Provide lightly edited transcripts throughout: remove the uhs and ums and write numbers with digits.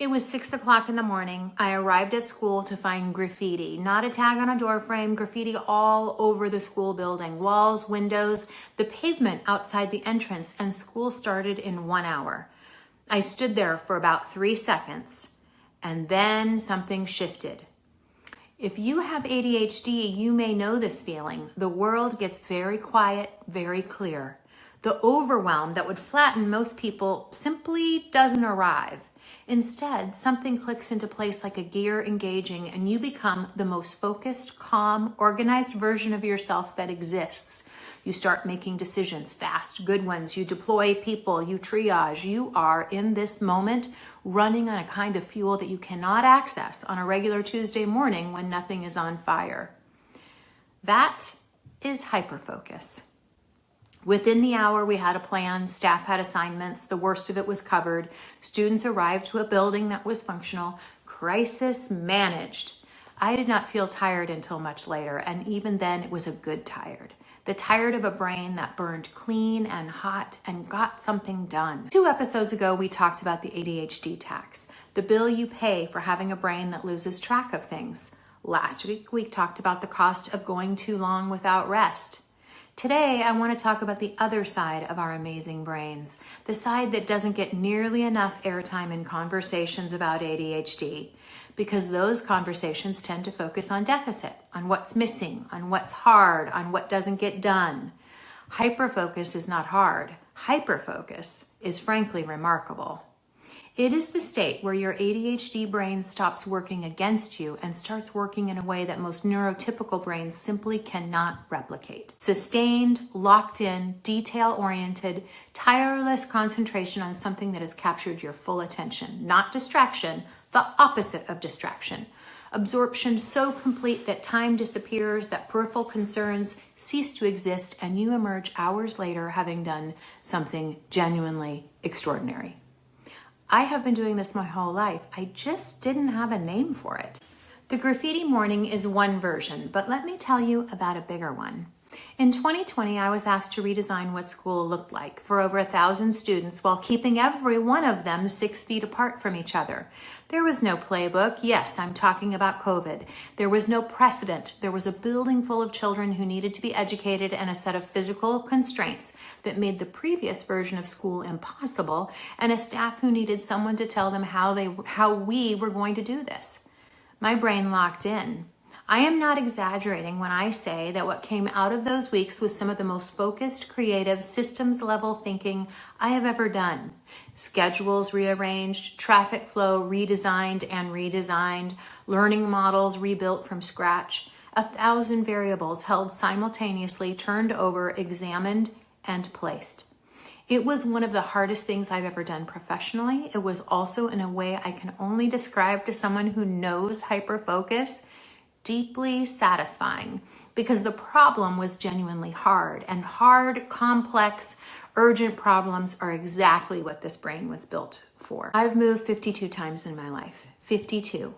It was 6 o'clock in the morning. I arrived at school to find graffiti, not a tag on a door frame, graffiti all over the school building, walls, windows, the pavement outside the entrance, and school started in 1 hour. I stood there for about 3 seconds, and then something shifted. If you have ADHD, you may know this feeling. The world gets very quiet, very clear. The overwhelm that would flatten most people simply doesn't arrive. Instead, something clicks into place like a gear engaging, and you become the most focused, calm, organized version of yourself that exists. You start making decisions fast, good ones. You deploy people, you triage. You are in this moment running on a kind of fuel that you cannot access on a regular Tuesday morning when nothing is on fire. That is hyperfocus. Within the hour, we had a plan, staff had assignments, the worst of it was covered, students arrived to a building that was functional, crisis managed. I did not feel tired until much later, and even then it was a good tired. The tired of a brain that burned clean and hot and got something done. 2 episodes ago, we talked about the ADHD tax, the bill you pay for having a brain that loses track of things. Last week, we talked about the cost of going too long without rest. Today, I want to talk about the other side of our amazing brains, the side that doesn't get nearly enough airtime in conversations about ADHD, because those conversations tend to focus on deficit, on what's missing, on what's hard, on what doesn't get done. Hyperfocus is not hard. Hyperfocus is frankly remarkable. It is the state where your ADHD brain stops working against you and starts working in a way that most neurotypical brains simply cannot replicate. Sustained, locked in, detail-oriented, tireless concentration on something that has captured your full attention. Not distraction, the opposite of distraction. Absorption so complete that time disappears, that peripheral concerns cease to exist, and you emerge hours later having done something genuinely extraordinary. I have been doing this my whole life. I just didn't have a name for it. The graffiti morning is one version, but let me tell you about a bigger one. In 2020, I was asked to redesign what school looked like for over 1,000 students while keeping every one of them 6 feet apart from each other. There was no playbook. Yes, I'm talking about COVID. There was no precedent. There was a building full of children who needed to be educated and a set of physical constraints that made the previous version of school impossible, and a staff who needed someone to tell them how we were going to do this. My brain locked in. I am not exaggerating when I say that what came out of those weeks was some of the most focused, creative, systems-level thinking I have ever done. Schedules rearranged, traffic flow redesigned and redesigned, learning models rebuilt from scratch, 1,000 variables held simultaneously, turned over, examined, and placed. It was one of the hardest things I've ever done professionally. It was also, in a way I can only describe to someone who knows hyperfocus, deeply satisfying, because the problem was genuinely hard, and hard, complex, urgent problems are exactly what this brain was built for. I've moved 52 times in my life, 52.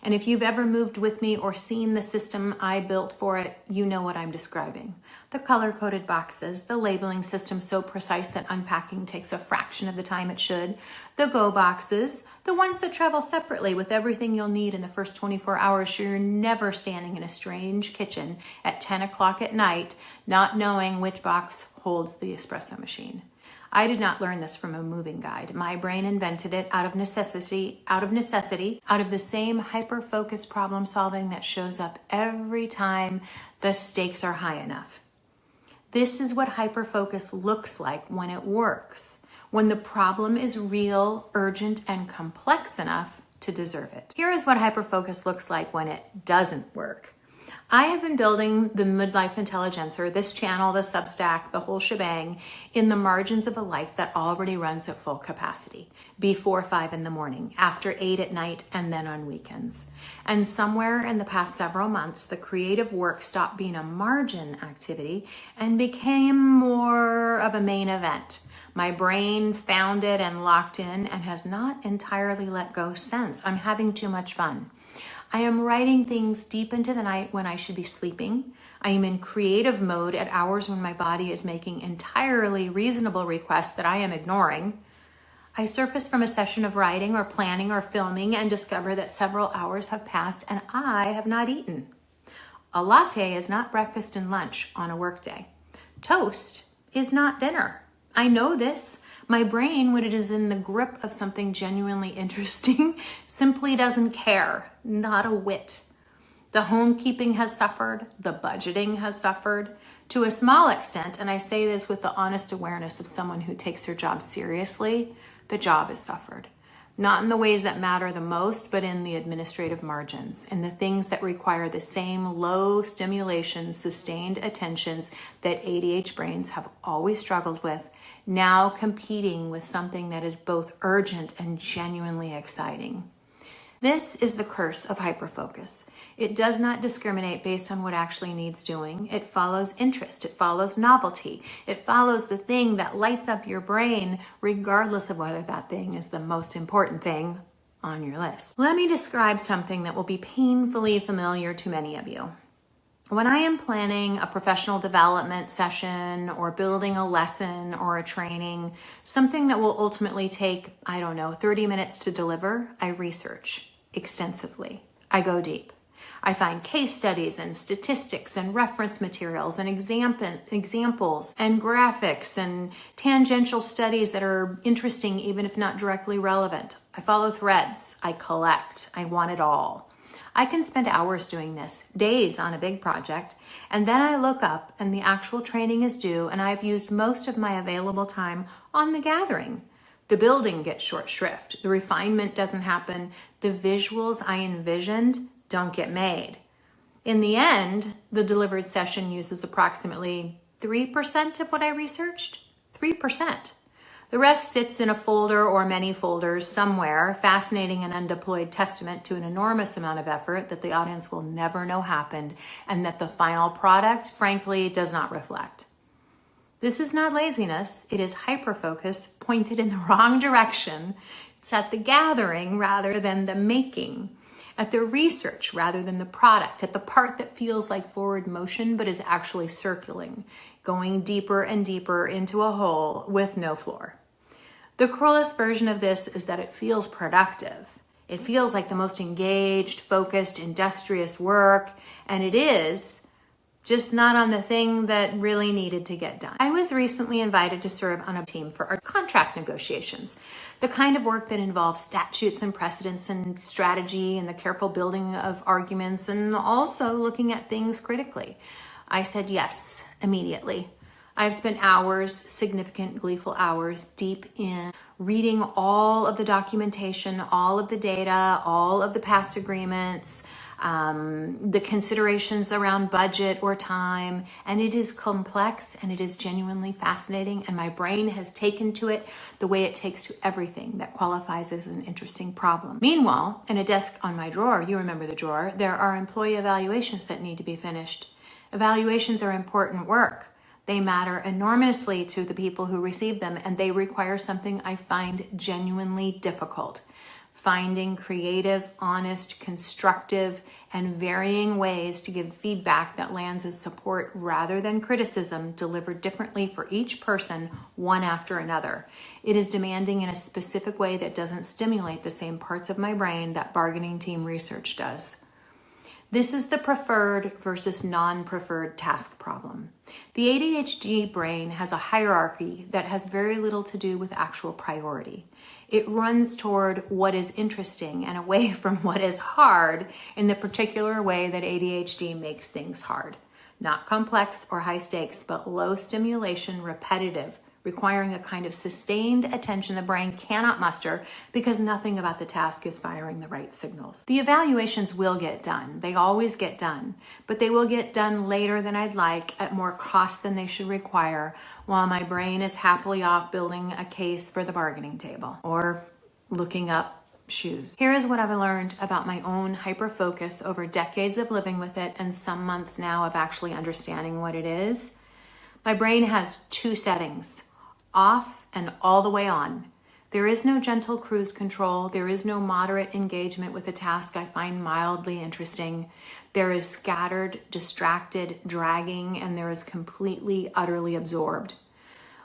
And if you've ever moved with me or seen the system I built for it, you know what I'm describing. The color-coded boxes, the labeling system so precise that unpacking takes a fraction of the time it should, the go boxes, the ones that travel separately with everything you'll need in the first 24 hours so you're never standing in a strange kitchen at 10 o'clock at night, not knowing which box holds the espresso machine. I did not learn this from a moving guide. My brain invented it out of necessity, out of the same hyper-focused problem solving that shows up every time the stakes are high enough. This is what hyper-focus looks like when it works, when the problem is real, urgent, and complex enough to deserve it. Here is what hyper-focus looks like when it doesn't work. I have been building the Midlife Intelligencer, this channel, the Substack, the whole shebang, in the margins of a life that already runs at full capacity, before 5 in the morning, after 8 at night, and then on weekends. And somewhere in the past several months, the creative work stopped being a margin activity and became more of a main event. My brain found it and locked in and has not entirely let go since. I'm having too much fun. I am writing things deep into the night when I should be sleeping. I am in creative mode at hours when my body is making entirely reasonable requests that I am ignoring. I surface from a session of writing or planning or filming and discover that several hours have passed and I have not eaten. A latte is not breakfast and lunch on a workday. Toast is not dinner. I know this. My brain, when it is in the grip of something genuinely interesting, simply doesn't care, not a whit. The homekeeping has suffered, the budgeting has suffered, to a small extent, and I say this with the honest awareness of someone who takes her job seriously, the job has suffered. Not in the ways that matter the most, but in the administrative margins, in the things that require the same low stimulation, sustained attentions that ADHD brains have always struggled with, now competing with something that is both urgent and genuinely exciting. This is the curse of hyperfocus. It does not discriminate based on what actually needs doing. It follows interest. It follows novelty. It follows the thing that lights up your brain, regardless of whether that thing is the most important thing on your list. Let me describe something that will be painfully familiar to many of you. When I am planning a professional development session or building a lesson or a training, something that will ultimately take, 30 minutes to deliver, I research extensively. I go deep. I find case studies and statistics and reference materials and examples and graphics and tangential studies that are interesting even if not directly relevant. I follow threads. I collect. I want it all. I can spend hours doing this, days on a big project, and then I look up and the actual training is due and I've used most of my available time on the gathering. The building gets short shrift. The refinement doesn't happen. The visuals I envisioned don't get made. In the end, the delivered session uses approximately 3% of what I researched. 3%. The rest sits in a folder or many folders somewhere, fascinating and undeployed testament to an enormous amount of effort that the audience will never know happened and that the final product, frankly, does not reflect. This is not laziness. It is hyperfocus pointed in the wrong direction. It's at the gathering rather than the making, at the research rather than the product, at the part that feels like forward motion but is actually circling, going deeper and deeper into a hole with no floor. The cruelest version of this is that it feels productive. It feels like the most engaged, focused, industrious work, and it is, just not on the thing that really needed to get done. I was recently invited to serve on a team for our contract negotiations, the kind of work that involves statutes and precedents and strategy and the careful building of arguments and also looking at things critically. I said yes immediately. I've spent hours, significant gleeful hours, deep in reading all of the documentation, all of the data, all of the past agreements, the considerations around budget or time, and it is complex and it is genuinely fascinating, and my brain has taken to it the way it takes to everything that qualifies as an interesting problem. Meanwhile, in a desk on my drawer, you remember the drawer, there are employee evaluations that need to be finished. Evaluations are important work. They matter enormously to the people who receive them, and they require something I find genuinely difficult. Finding creative, honest, constructive, and varying ways to give feedback that lands as support rather than criticism, delivered differently for each person, one after another. It is demanding in a specific way that doesn't stimulate the same parts of my brain that bargaining team research does. This is the preferred versus non-preferred task problem. The ADHD brain has a hierarchy that has very little to do with actual priority. It runs toward what is interesting and away from what is hard in the particular way that ADHD makes things hard. Not complex or high stakes, but low stimulation, repetitive, requiring a kind of sustained attention the brain cannot muster because nothing about the task is firing the right signals. The evaluations will get done. They always get done, but they will get done later than I'd like, at more cost than they should require, while my brain is happily off building a case for the bargaining table or looking up shoes. Here is what I've learned about my own hyperfocus over decades of living with it and some months now of actually understanding what it is. My brain has two settings: off and all the way on. There is no gentle cruise control. There is no moderate engagement with a task I find mildly interesting. There is scattered, distracted, dragging, and there is completely, utterly absorbed.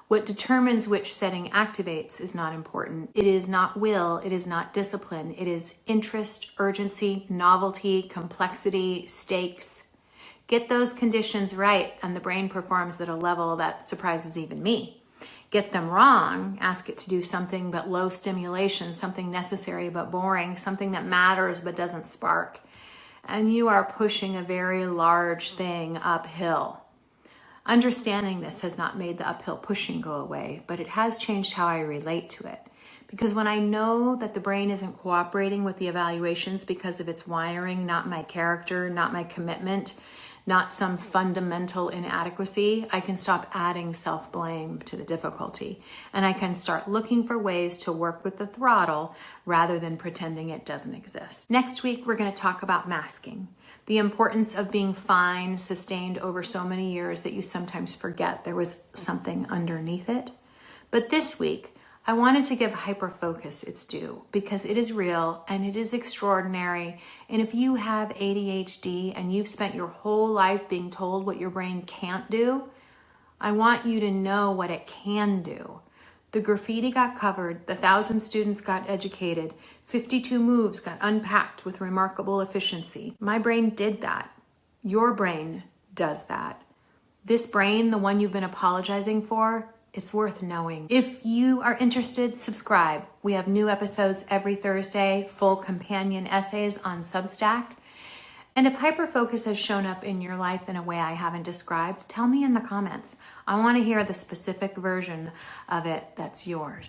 What determines which setting activates is not important. It is not will, it is not discipline. It is interest, urgency, novelty, complexity, stakes. Get those conditions right and the brain performs at a level that surprises even me. Get them wrong, ask it to do something but low stimulation, something necessary but boring, something that matters but doesn't spark. And you are pushing a very large thing uphill. Understanding this has not made the uphill pushing go away, but it has changed how I relate to it. Because when I know that the brain isn't cooperating with the evaluations because of its wiring, not my character, not my commitment, not some fundamental inadequacy, I can stop adding self-blame to the difficulty. And I can start looking for ways to work with the throttle rather than pretending it doesn't exist. Next week, we're going to talk about masking. The importance of being fine, sustained over so many years that you sometimes forget there was something underneath it. But this week, I wanted to give Hyperfocus its due because it is real and it is extraordinary. And if you have ADHD and you've spent your whole life being told what your brain can't do, I want you to know what it can do. The graffiti got covered, the 1,000 students got educated, 52 moves got unpacked with remarkable efficiency. My brain did that. Your brain does that. This brain, the one you've been apologizing for, it's worth knowing. If you are interested, subscribe. We have new episodes every Thursday, full companion essays on Substack. And if Hyperfocus has shown up in your life in a way I haven't described, tell me in the comments. I want to hear the specific version of it that's yours.